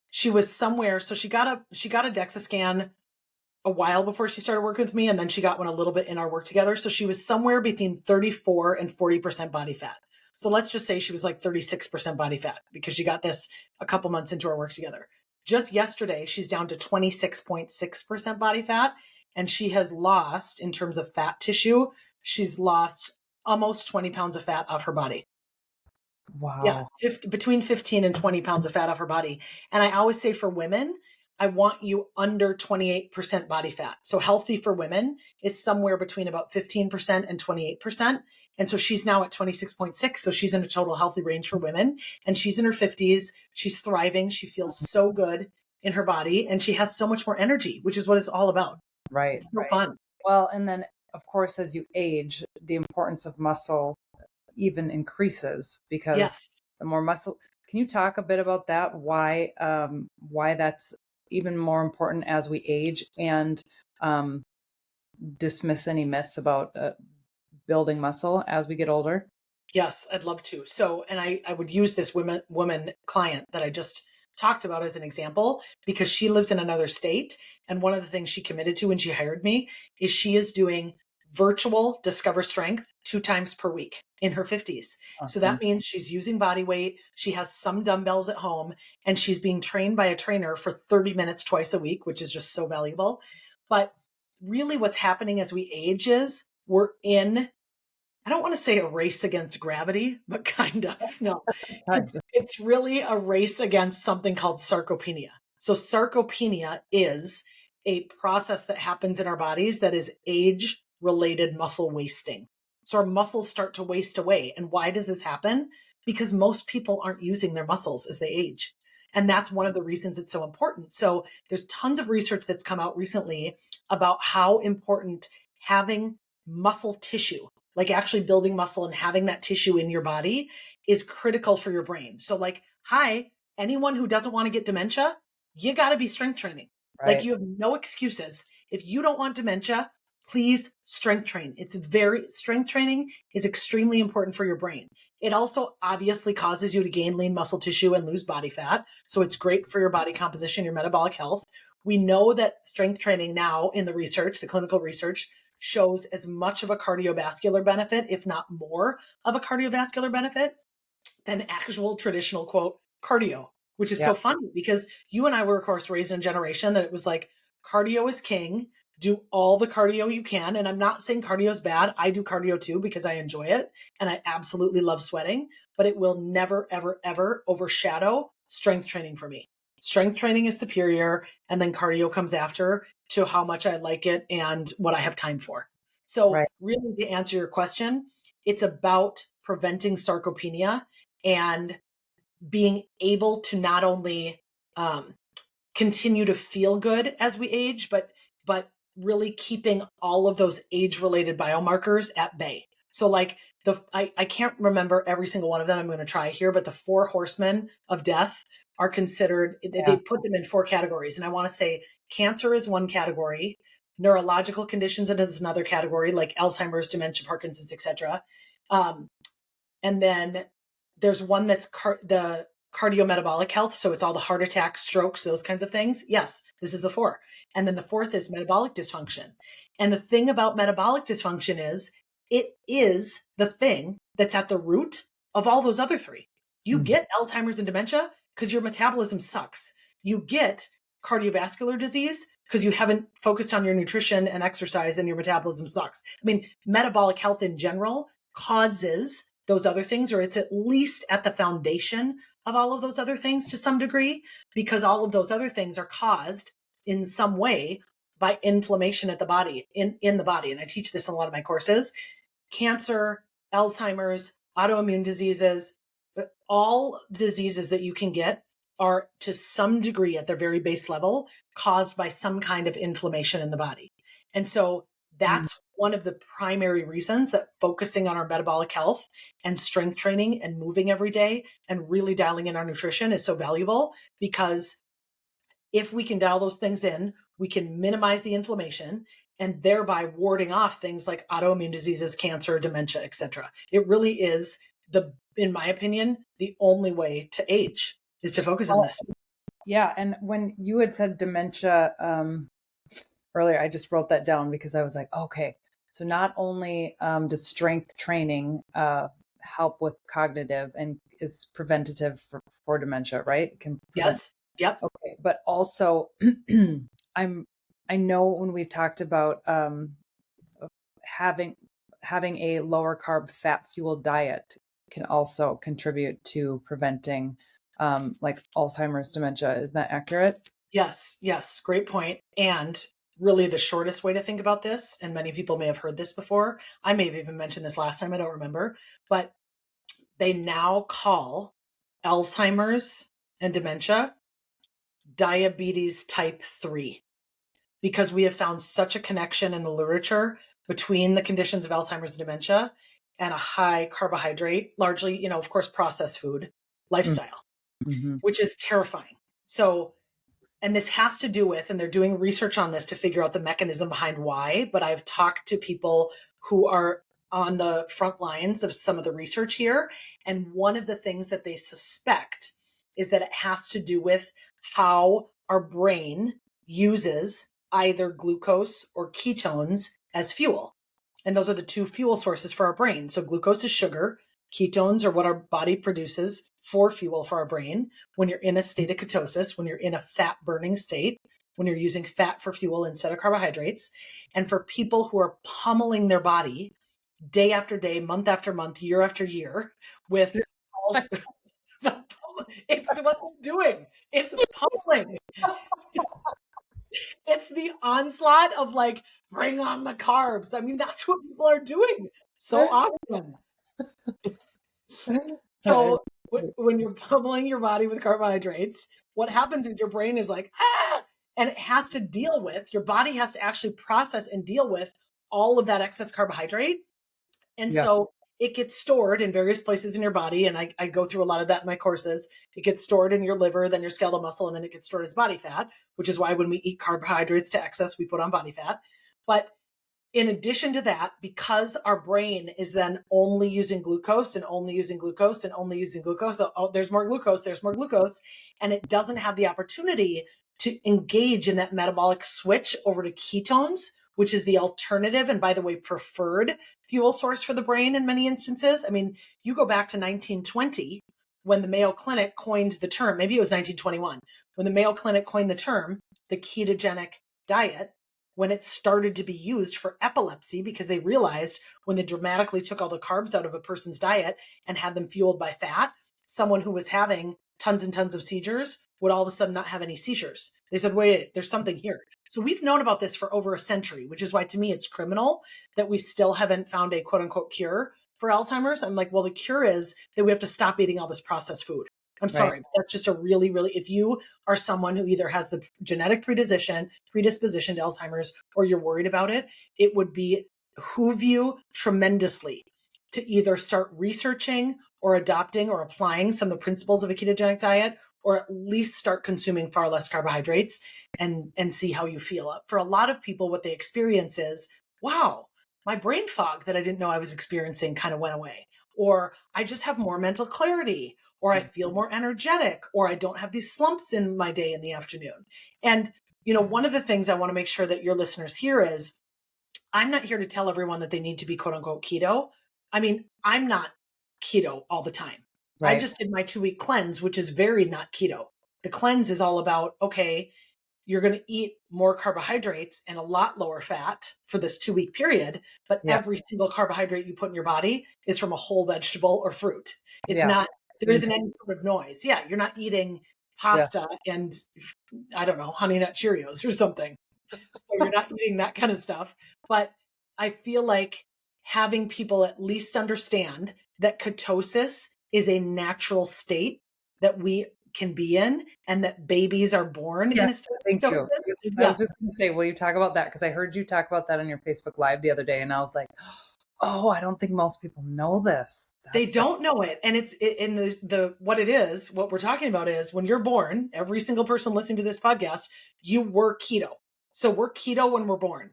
She was somewhere. So she got a DEXA scan a while before she started working with me. And then she got one a little bit in our work together. So she was somewhere between 34 and 40% body fat. So let's just say she was like 36% body fat because she got this a couple months into our work together. Just yesterday, she's down to 26.6% body fat. And she has lost, in terms of fat tissue, she's lost almost 20 pounds of fat off her body. Wow. Yeah, between 15 and 20 pounds of fat off her body. And I always say for women, I want you under 28% body fat. So healthy for women is somewhere between about 15% and 28%. And so she's now at 26.6. So she's in a total healthy range for women and she's in her 50s. She's thriving. She feels so good in her body and she has so much more energy, which is what it's all about. Right. It's so fun. Well, and then of course, as you age, the importance of muscle even increases because the more muscle. Can you talk a bit about that? Why that's even more important as we age and dismiss any myths about building muscle as we get older? Yes, I'd love to. So, and I would use this woman client that I just talked about as an example because she lives in another state. And one of the things she committed to when she hired me is she is doing virtual Discover Strength 2 times per week in her 50s. Awesome. So that means she's using body weight. She has some dumbbells at home and she's being trained by a trainer for 30 minutes twice a week, which is just so valuable. But really what's happening as we age is we're in I don't want to say a race against gravity, but kind of. No, Kind of. it's really a race against something called sarcopenia. So sarcopenia is a process that happens in our bodies that is age-related muscle wasting. So our muscles start to waste away. And why does this happen? Because most people aren't using their muscles as they age. And that's one of the reasons it's so important. So there's tons of research that's come out recently about how important having muscle tissue, like actually building muscle and having that tissue in your body, is critical for your brain. So like, hi, anyone who doesn't want to get dementia, you got to be strength training. Like, Right. you have no excuses. If you don't want dementia, please strength train. Strength training is extremely important for your brain. It also obviously causes you to gain lean muscle tissue and lose body fat. So it's great for your body composition, your metabolic health. We know that strength training now in the research, the clinical research, shows as much of a cardiovascular benefit, if not more of a cardiovascular benefit, than actual traditional, quote, cardio, which is Yeah. so funny because you and I were, of course, raised in a generation that it was like, cardio is king. Do all the cardio you can. And I'm not saying cardio is bad. I do cardio too because I enjoy it and I absolutely love sweating, but it will never, ever, ever overshadow strength training for me. Strength training is superior, and then cardio comes after to how much I like it and what I have time for. So, Right. really, to answer your question, it's about preventing sarcopenia and being able to not only um, continue to feel good as we age, but really keeping all of those age-related biomarkers at bay. So like I can't remember every single one of them. I'm going to try here, but the 4 horsemen of death are considered, they Yeah. put them in 4 categories. And I want to say cancer is one category, neurological conditions is another category, like Alzheimer's, dementia, Parkinson's, etc. Um, and then there's one that's the cardiometabolic health. So it's all the heart attacks, strokes, those kinds of things. Yes, this is the 4. And then the 4th is metabolic dysfunction. And the thing about metabolic dysfunction is it is the thing that's at the root of all those other 3. You Mhm. get Alzheimer's and dementia because your metabolism sucks. You get cardiovascular disease because you haven't focused on your nutrition and exercise and your metabolism sucks. I mean, metabolic health in general causes those other things, or it's at least at the foundation of all of those other things to some degree, because all of those other things are caused in some way by inflammation at the body, in the body. And I teach this in a lot of my courses. Cancer, Alzheimer's, autoimmune diseases, all diseases that you can get are to some degree at their very base level caused by some kind of inflammation in the body. And so Mm. that's one of the primary reasons that focusing on our metabolic health and strength training and moving every day and really dialing in our nutrition is so valuable, because if we can dial those things in, we can minimize the inflammation and thereby warding off things like autoimmune diseases, cancer, dementia, etc. It really is in my opinion, the only way to age is to focus on Well, this. yeah. And when you had said dementia earlier, I just wrote that down because I was like, okay, so not only does strength training help with cognitive and is preventative for dementia, right? It can prevent. Yes. Yep. Okay, but also I'm I know when we've talked about having having a lower carb fat fueled diet can also contribute to preventing like Alzheimer's, dementia. Is that accurate? Yes. Yes. Great point. And really the shortest way to think about this, and many people may have heard this before. I may have even mentioned this last time. I don't remember, but they now call Alzheimer's and dementia diabetes type 3, because we have found such a connection in the literature between the conditions of Alzheimer's and dementia and a high carbohydrate, largely, of course, processed food lifestyle, Mm-hmm. which is terrifying. So, and this has to do with, and they're doing research on this to figure out the mechanism behind why, but I've talked to people who are on the front lines of some of the research here. And one of the things that they suspect is that it has to do with how our brain uses either glucose or ketones as fuel. And those are the 2 fuel sources for our brain. So glucose is sugar. Ketones are what our body produces for fuel for our brain when you're in a state of ketosis, when you're in a fat burning state, when you're using fat for fuel instead of carbohydrates. And for people who are pummeling their body day after day, month after month, year after year with all it's what they're doing. It's pummeling. It's the onslaught of like, bring on the carbs. I mean, that's what people are doing so often. So when you're pummeling your body with carbohydrates, what happens is your brain is like, ah, and it has to deal with, your body has to actually process and deal with all of that excess carbohydrate. And Yeah. so it gets stored in various places in your body. And I go through a lot of that in my courses. It gets stored in your liver, then your skeletal muscle, and then it gets stored as body fat, which is why when we eat carbohydrates to excess, we put on body fat. But in addition to that, because our brain is then only using glucose and only using glucose and only using glucose, oh, there's more glucose, there's more glucose, and it doesn't have the opportunity to engage in that metabolic switch over to ketones, which is the alternative and, by the way, preferred fuel source for the brain in many instances. I mean, you go back to 1920 when the Mayo Clinic coined the term, maybe it was 1921, when the Mayo Clinic coined the term, the ketogenic diet, when it started to be used for epilepsy, because they realized when they dramatically took all the carbs out of a person's diet and had them fueled by fat, someone who was having tons and tons of seizures would all of a sudden not have any seizures. They said, wait, there's something here. So we've known about this for over a century, which is why to me it's criminal that we still haven't found a quote unquote cure for Alzheimer's. I'm like, well, the cure is that we have to stop eating all this processed food. I'm sorry. That's just a really, if you are someone who either has the genetic predisposition to Alzheimer's or you're worried about it, it would behoove you tremendously to either start researching or adopting or applying some of the principles of a ketogenic diet, or at least start consuming far less carbohydrates and see how you feel. For a lot of people, what they experience is, wow, my brain fog that I didn't know I was experiencing kind of went away. Or I just have more mental clarity, or I feel more energetic, or I don't have these slumps in my day in the afternoon. And, one of the things I want to make sure that your listeners hear is I'm not here to tell everyone that they need to be quote unquote keto. I mean, I'm not keto all the time. I just did my 2-week cleanse, which is very not keto. The cleanse is all about, okay, you're going to eat more carbohydrates and a lot lower fat for this 2-week period, but every single carbohydrate you put in your body is from a whole vegetable or fruit. It's not, there isn't any sort of noise. Yeah, you're not eating pasta and, I don't know, Honey Nut Cheerios or something. So you're not eating that kind of stuff. But I feel like having people at least understand that ketosis is a natural state that we can be in, and that babies are born in a state. Thank you. I was just going to say, will you talk about that? Because I heard you talk about that on your Facebook Live the other day, and I was like, oh, I don't think most people know this. They don't know it. And it's in what we're talking about is when you're born, every single person listening to this podcast, you were keto. So we're keto when we're born.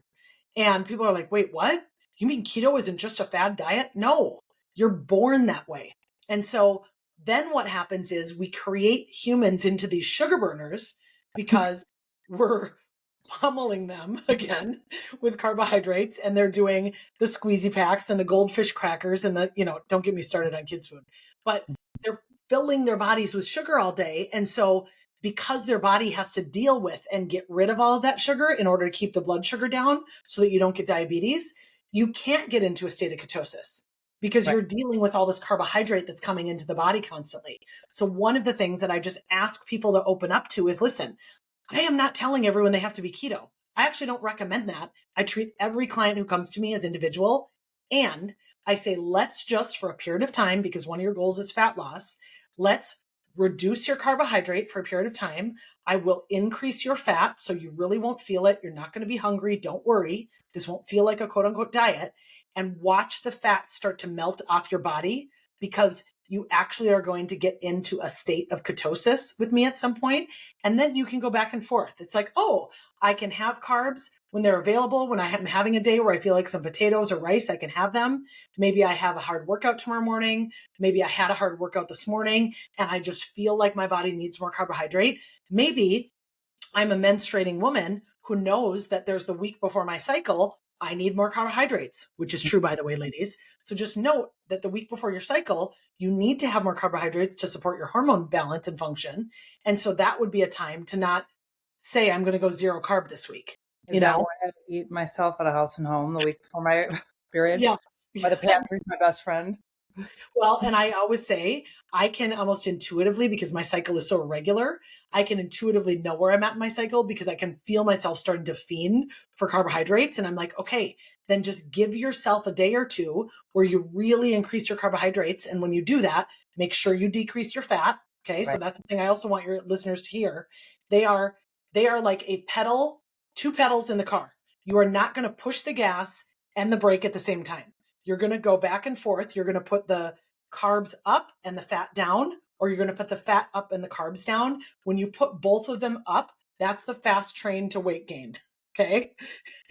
And people are like, wait, what? You mean keto isn't just a fad diet? No, you're born that way. And so then what happens is we create humans into these sugar burners because we're pummeling them again with carbohydrates, and they're doing the squeezy packs and the goldfish crackers and don't get me started on kids food, but they're filling their bodies with sugar all day. And so because their body has to deal with and get rid of all of that sugar in order to keep the blood sugar down so that you don't get diabetes, you can't get into a state of ketosis because you're dealing with all this carbohydrate that's coming into the body constantly. So one of the things that I just ask people to open up to is, listen, I am not telling everyone they have to be keto. I actually don't recommend that. I treat every client who comes to me as individual. And I say, let's just for a period of time, because one of your goals is fat loss, let's reduce your carbohydrate for a period of time. I will increase your fat so you really won't feel it. You're not going to be hungry. Don't worry. This won't feel like a quote unquote diet. And watch the fat start to melt off your body, because you actually are going to get into a state of ketosis with me at some point. And then you can go back and forth. It's like, oh, I can have carbs when they're available. When I am having a day where I feel like some potatoes or rice, I can have them. Maybe I have a hard workout tomorrow morning. Maybe I had a hard workout this morning and I just feel like my body needs more carbohydrate. Maybe I'm a menstruating woman who knows that there's the week before my cycle, I need more carbohydrates, which is true, by the way, ladies. So just note that the week before your cycle, you need to have more carbohydrates to support your hormone balance and function. And so that would be a time to not say, I'm going to go zero carb this week. Is that why I eat myself at a house and home the week before my period? Yes. Why the pantry's my best friend. Well, and I always say I can almost intuitively, because my cycle is so irregular, I can intuitively know where I'm at in my cycle because I can feel myself starting to fiend for carbohydrates. And I'm like, okay, then just give yourself a day or two where you really increase your carbohydrates. And when you do that, make sure you decrease your fat. Okay. So Right. that's the thing I also want your listeners to hear. They are, they are like a pedal, two pedals in the car. You are not going to push the gas and the brake at the same time. You're going to go back and forth. You're going to put the carbs up and the fat down, or you're going to put the fat up and the carbs down. When you put both of them up, that's the fast train to weight gain. Okay.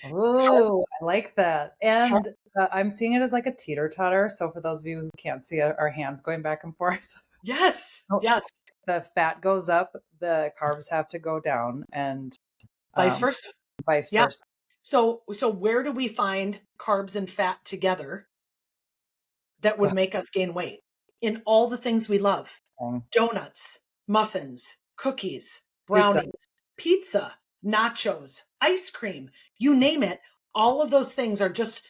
Carb, Oh, I like that. carb, And I'm seeing it as like a teeter-totter. So for those of you who can't see our hands going back and forth, yes. oh, Yes. the fat goes up, the carbs have to go down, and Vice um, versa. vice Yeah. versa. So where do we find carbs and fat together that would The make us gain weight? In all the things we love: whole thing. donuts, muffins, cookies, Pizza. brownies, pizza, nachos, ice cream, you name it. All of those things are just,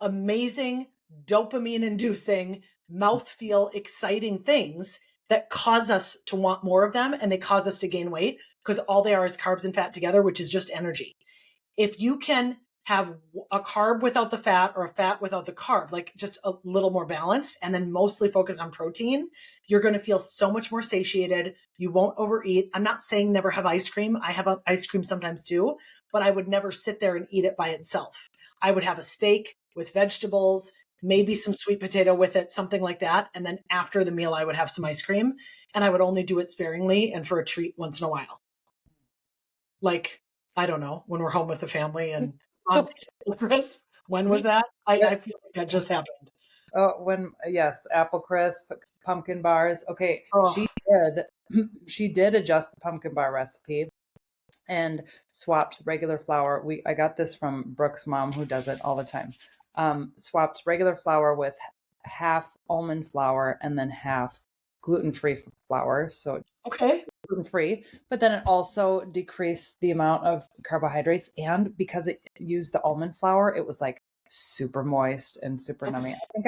amazing, dopamine inducing, mouthfeel exciting things that cause us to want more of them, and they cause us to gain weight because all they are is carbs and fat together, which is just energy. If you can have a carb without the fat or a fat without the carb, like just a little more balanced, and then mostly focus on protein, you're going to feel so much more satiated. You won't overeat. I'm not saying never have ice cream. I have ice cream sometimes too, but I would never sit there and eat it by itself. I would have a steak with vegetables, maybe some sweet potato with it, something like that. And then after the meal, I would have some ice cream, and I would only do it sparingly and for a treat once in a while. Like, I don't know, when we're home with the family and on crisp. When was that? Yeah. I feel like that just happened. Oh, yes, apple crisp, pumpkin bars. Okay, Oh, she did adjust the pumpkin bar recipe and swapped regular flour. I got this from Brooke's mom, who does it all the time. Swapped regular flour with half almond flour and then half gluten-free flour. So okay. gluten-free, but then it also decreased the amount of carbohydrates. And because it used the almond flour, it was like super moist and super That nummy. I was, think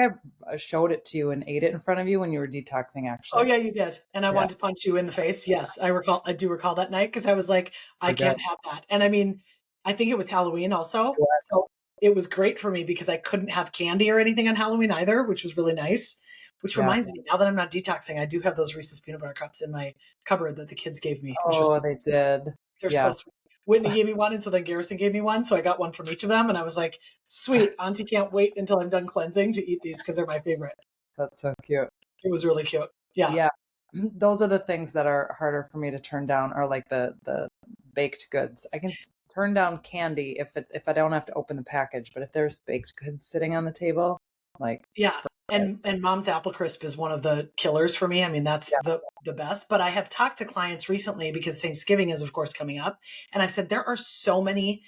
I showed it to you and ate it in front of you when you were detoxing, oh actually. yeah, you did. And I Yeah, wanted to punch you in the face. Yes, I do recall that night because I was like, I super good. can't have that. And I mean, I think it was Halloween It also. was. So it was great for me because I couldn't have candy or anything on Halloween either, which was really nice. Which Yeah. reminds me, now that I'm not detoxing, I do have those Reese's peanut butter cups in my cupboard that the kids gave me, which was Oh, they did. they're so Yeah, sweet. Whitney gave me one, and so then Garrison gave me one. So I got one from each of them, and I was like, "Sweet, Auntie can't wait until I'm done cleansing to eat these because they're my favorite." that's so cute. It was really cute. Yeah, Yeah. Those are the things that are harder for me to turn down, or like the baked goods. I can turn down candy if I don't have to open the package, but if there's baked goods sitting on the table, like yeah. forget And Mom's apple crisp is one of the killers for me. I mean, that's it. the best. But I have talked to clients recently because Thanksgiving is, of course, coming up, and I've said there are so many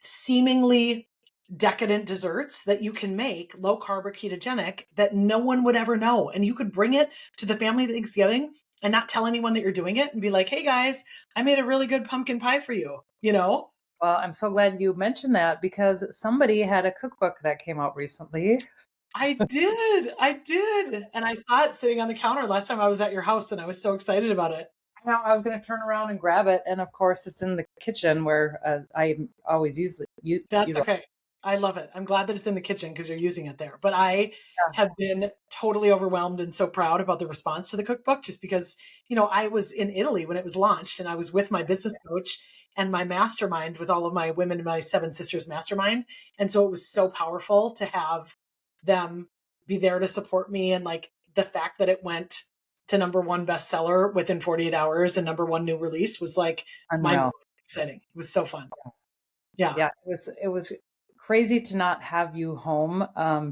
seemingly decadent desserts that you can make low carb or ketogenic that no one would ever know. And you could bring it to the family Thanksgiving and not tell anyone that you're doing it and be like, "Hey guys, I made a really good pumpkin pie for you." You know? Well, I'm so glad you mentioned that because somebody had a cookbook that came out recently. I did. I did. And I saw it sitting on the counter last time I was at your house and I was so excited about it. Now I was going to turn around and grab it, and of course it's in the kitchen where I always That's use it. okay. I love it. I'm glad that it's in the kitchen because you're using it there. But I Yeah. have been totally overwhelmed and so proud about the response to the cookbook just because, I was in Italy when it was launched and I was with my business coach and my mastermind with all of my women in my Seven Sisters mastermind. And so it was so powerful to have them be there to support me. And like the fact that it went to number one bestseller within 48 hours and number one new release was like mind Unreal. exciting. It was so fun. Yeah. Yeah, it was crazy to not have you home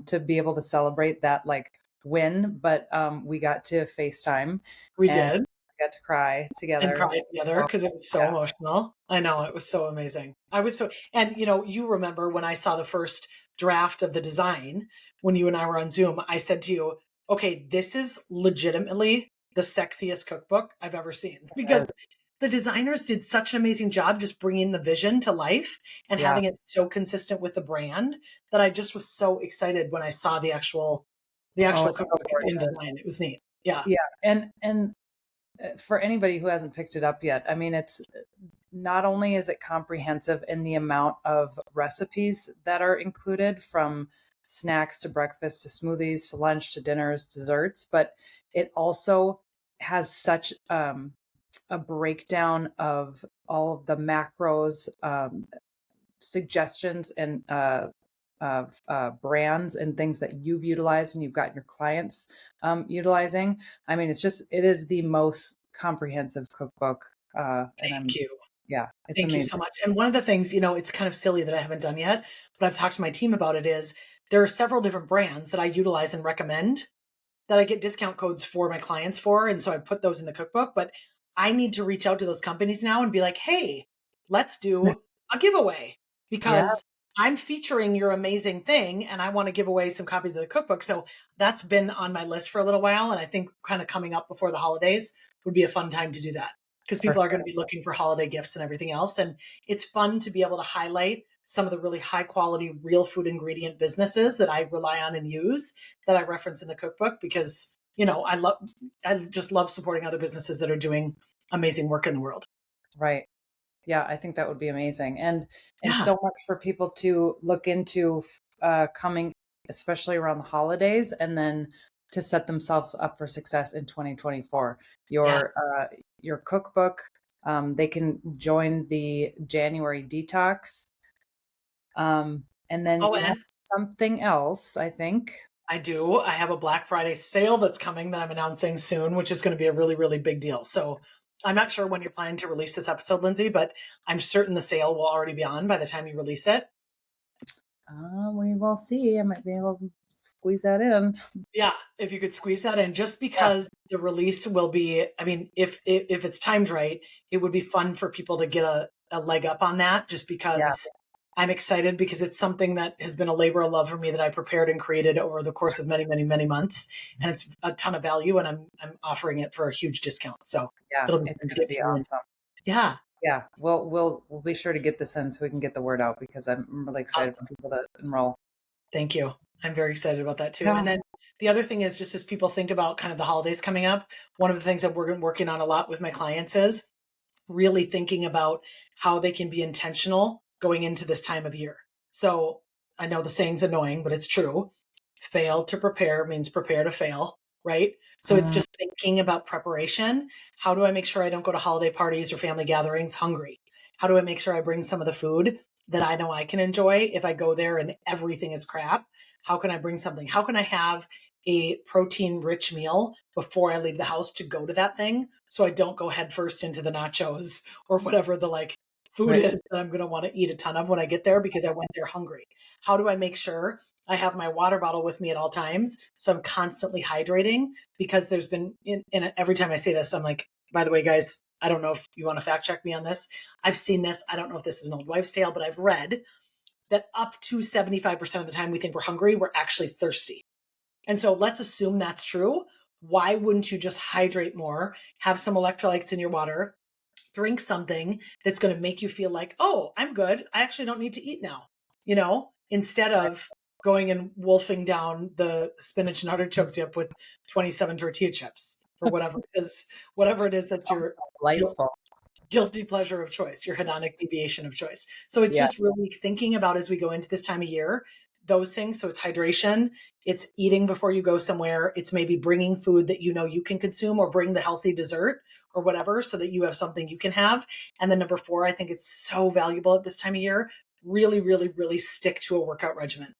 to be able to celebrate that like win, but we got to FaceTime We and did. got to cry And together. cried together So, because it was so yeah, emotional. I know, it was so amazing. I was so and, you remember when I saw the first draft of the design, when you and I were on Zoom, I said to you, "Okay, this is legitimately the sexiest cookbook I've ever seen." Because it the designers did such an amazing job just bringing the vision to life and Yeah. having it so consistent with the brand that I just was so excited when I saw the Oh, actual it's so cookbook in gorgeous. design. It was neat. Yeah. Yeah. And for anybody who hasn't picked it up yet, I mean, it's not only is it comprehensive in the amount of recipes that are included, from snacks to breakfast to smoothies to lunch to dinners, desserts, but it also has such a breakdown of all of the macros, suggestions, and of brands and things that you've utilized and you've got your clients utilizing. I mean, it is the most comprehensive cookbook. And Thank you. yeah, it's Thank you amazing. so much. And one of the things, it's kind of silly that I haven't done yet, but I've talked to my team about it is there are several different brands that I utilize and recommend that I get discount codes for my clients for. And so I put those in the cookbook, but I need to reach out to those companies now and be like, hey, let's do a giveaway Yeah, because I'm featuring your amazing thing and I want to give away some copies of the cookbook. So that's been on my list for a little while. And I think kind of coming up before the holidays would be a fun time to do that because for people are sure. going to be looking for holiday gifts and everything else. And it's fun to be able to highlight some of the really high quality, real food ingredient businesses that I rely on and use that I reference in the cookbook because, I just love supporting other businesses that are doing amazing work in the world. Right. Yeah, I think that would be amazing. And Yeah. so much for people to look into, coming, especially around the holidays, and then to set themselves up for success in 2024. Your Yes. your cookbook, they can join the January detox. And then Oh, you and have something else, I think. I do. I have a Black Friday sale that's coming that I'm announcing soon, which is going to be a really, really big deal. So I'm not sure when you're planning to release this episode, Lindsay, but I'm certain the sale will already be on by the time you release it. We will see. I might be able to squeeze that in. Yeah, if you could squeeze that in, just Yeah. because the release will be, I mean, if it's timed right, it would be fun for people to get a leg up on that, just Yeah. because I'm excited because it's something that has been a labor of love for me that I prepared and created over the course of many, many, many months, and it's a ton of value, and I'm offering it for a huge discount, so Yeah. it'll be It's fun to gonna get be people in. awesome. Yeah, Yeah, we'll be sure to get this in so we can get the word out, because I'm really excited for awesome. people to enroll. Thank you. I'm very excited about that too. Yeah. And then the other thing is just as people think about kind of the holidays coming up, one of the things that we're working on a lot with my clients is really thinking about how they can be intentional going into this time of year. So I know the saying's annoying, but it's true. Fail to prepare means prepare to fail, right? So it's Mm, just thinking about preparation. How do I make sure I don't go to holiday parties or family gatherings hungry? How do I make sure I bring some of the food that I know I can enjoy if I go there and everything is crap? How can I bring something? How can I have a protein rich meal before I leave the house to go to that thing so I don't go headfirst into the nachos or whatever the food right. is that I'm going to want to eat a ton of when I get there because I went there hungry. How do I make sure I have my water bottle with me at all times so I'm constantly hydrating? Because there's been every time I say this I'm like, by the way guys, I don't know if you want to fact check me on this. I've seen this. I don't know if this is an old wives' tale, but I've read that up to 75% of the time we think we're hungry, we're actually thirsty. And so let's assume that's true. Why wouldn't you just hydrate more, have some electrolytes in your water, drink something that's going to make you feel like, oh, I'm good. I actually don't need to eat now, instead of going and wolfing down the spinach and artichoke dip with 27 tortilla chips or whatever it is that's Sounds your delightful. guilty pleasure of choice, your hedonic deviation of choice. So it's Yeah. just really thinking about as we go into this time of year, those things. So it's hydration, it's eating before you go somewhere, it's maybe bringing food that you know you can consume or bring the healthy dessert or whatever so that you have something you can have. And then number 4, I think it's so valuable at this time of year, really, really, really stick to a workout regimen.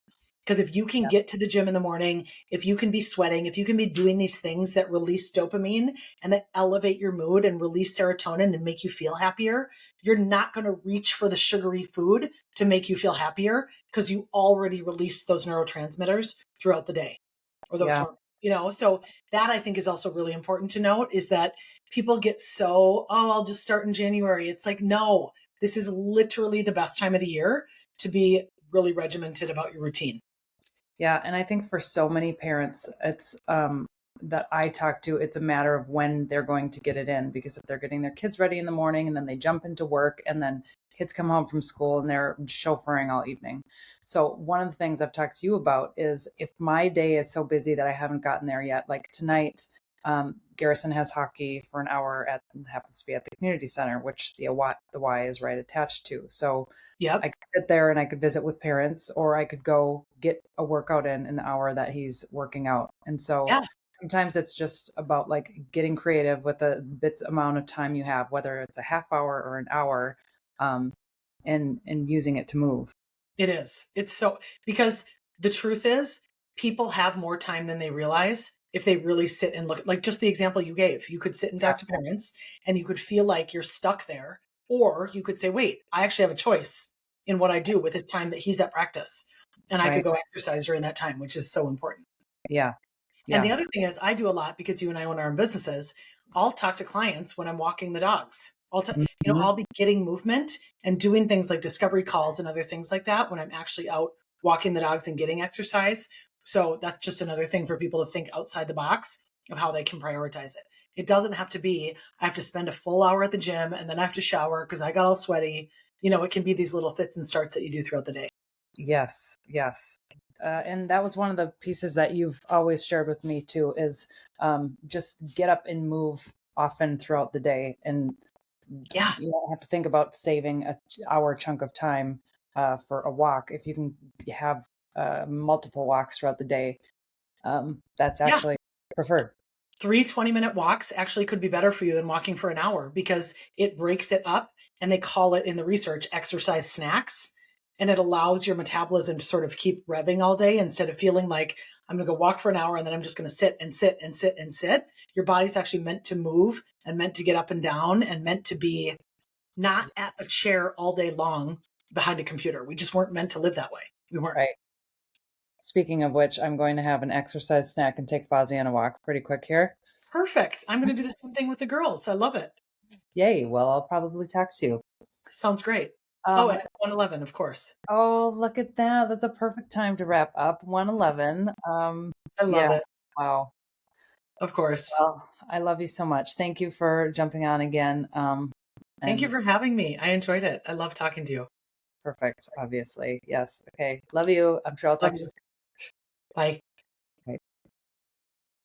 Because if you can Yeah. get to the gym in the morning, if you can be sweating, if you can be doing these things that release dopamine and that elevate your mood and release serotonin and make you feel happier, you're not going to reach for the sugary food to make you feel happier because you already released those neurotransmitters throughout the day or those Yeah. hormones. So that I think is also really important to note is that people get so, oh, I'll just start in January. It's like, no, this is literally the best time of the year to be really regimented about your routine. Yeah, and I think for so many parents, it's that I talk to, it's a matter of when they're going to get it in, because if they're getting their kids ready in the morning and then they jump into work, and then kids come home from school and they're chauffeuring all evening. So one of the things I've talked to you about is, if my day is so busy that I haven't gotten there yet, like tonight, Garrison has hockey for an hour at, happens to be at the community center, which the Y is right attached to. So Yep. I could sit there and I could visit with parents, or I could go get a workout in the hour that he's working out. And so Yeah, sometimes it's just about like getting creative with the bits amount of time you have, whether it's a half hour or an hour, um, and using it to move. it is. It's so, because the truth is, people have more time than they realize if they really sit and look. Like just the example you gave, you could sit and Yeah, talk to parents and you could feel like you're stuck there. Or you could say, wait, I actually have a choice in what I do with his time that he's at practice. And I could right. go exercise during that time, which is so important. Yeah. And the Yeah. other thing is, I do a lot because you and I own our own businesses. I'll talk to clients when I'm walking the dogs. Mhm. I'll be getting movement and doing things like discovery calls and other things like that when I'm actually out walking the dogs and getting exercise. So that's just another thing for people to think outside the box of how they can prioritize it. It doesn't have to be, I have to spend a full hour at the gym and then I have to shower because I got all sweaty. It can be these little fits and starts that you do throughout the day. Yes. Yes. And that was one of the pieces that you've always shared with me too, is just get up and move often throughout the day. And Yeah. you don't have to think about saving a hour chunk of time for a walk. If you can have multiple walks throughout the day, that's Yeah. actually preferred. 3 20-minute walks actually could be better for you than walking for an hour because it breaks it up, and they call it in the research exercise snacks. And it allows your metabolism to sort of keep revving all day instead of feeling like I'm going to go walk for an hour and then I'm just going to sit and sit and sit and sit. Your body's actually meant to move and meant to get up and down and meant to be not at a chair all day long behind a computer. We just weren't meant to live that way. We weren't. Right. Speaking of which, I'm going to have an exercise snack and take Fozzie on a walk pretty quick here. Perfect. I'm going to do the same thing with the girls. I love it. Yay. Well, I'll probably talk to you. Sounds great. Oh, and Um, it's 111, of course. oh, look at that. That's a perfect time to wrap up. 111. I love Yeah. it. Wow. Of course. Well, I love you so much. Thank you for jumping on again. Thank you And for having me. I enjoyed it. I love talking to you. perfect, obviously. Yes. Okay. Love you. I'm sure I'll talk Love to you you. soon. Bye.